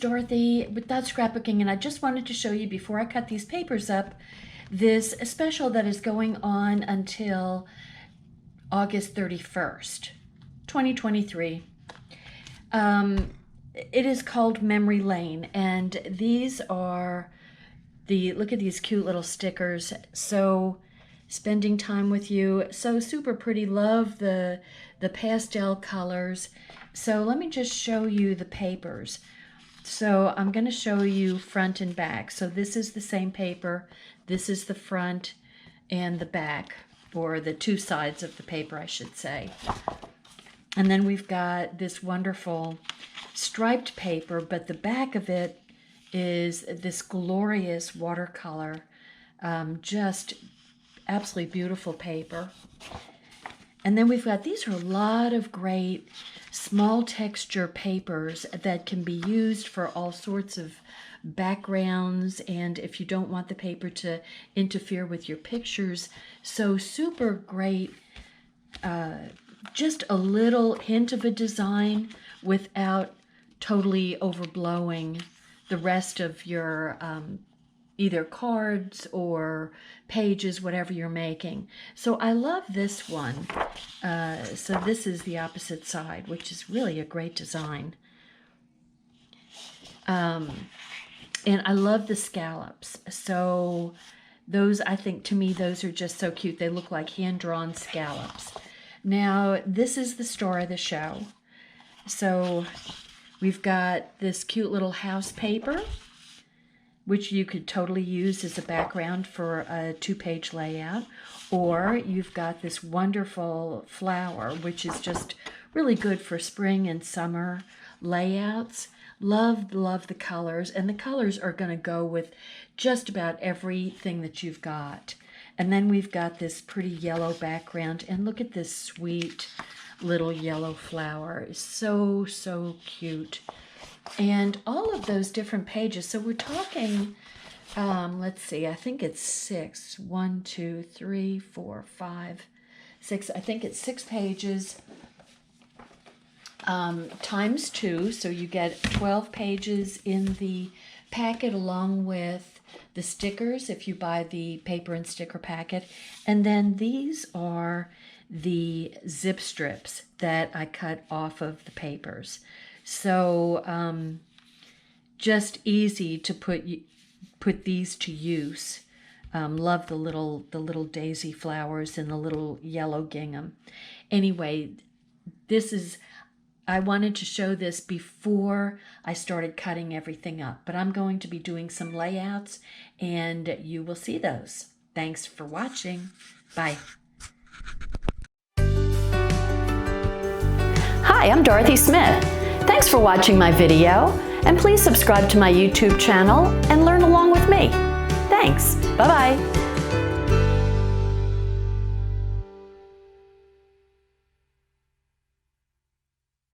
Dorothy with Scrapbooking, and I just wanted to show you before I cut these papers up this special that is going on until August 31st, 2023. It is called Memory Lane, and these are look at these cute little stickers. So spending time with you, so super pretty. Love the pastel colors. So let me just show you the papers. So I'm going to show you front and back. So this is the same paper. This is the front and the back, or the two sides of the paper, I should say. And then we've got this wonderful striped paper, but the back of it is this glorious watercolor, just absolutely beautiful paper. And then we've got, these are a lot of great small texture papers that can be used for all sorts of backgrounds, and if you don't want the paper to interfere with your pictures. So super great, just a little hint of a design without totally overblowing the rest of your either cards or pages, whatever you're making. So I love this one. So this is the opposite side, which is really a great design. And I love the scallops. So those, I think, to me, those are just so cute. They look like hand-drawn scallops. Now, this is the star of the show. So we've got this cute little house paper, which you could totally use as a background for a 2-page layout. Or you've got this wonderful flower, which is just really good for spring and summer layouts. Love the colors, and the colors are going to go with just about everything that you've got. And then we've got this pretty yellow background, and look at this sweet little yellow flower. So cute. And all of those different pages. So we're talking, let's see, I think it's 6. 1, 2, 3, 4, 5, 6. I think it's 6 pages times 2. So you get 12 pages in the packet along with the stickers if you buy the paper and sticker packet. And then these are the zip strips that I cut off of the papers. So just easy to put these to use. Love the little daisy flowers and the little yellow gingham. Anyway, I wanted to show this before I started cutting everything up, but I'm going to be doing some layouts, and you will see those. Thanks for watching. Bye. Hi, I'm Dorothy Smith. Thanks for watching my video, and please subscribe to my YouTube channel and learn along with me. Thanks. Bye-bye.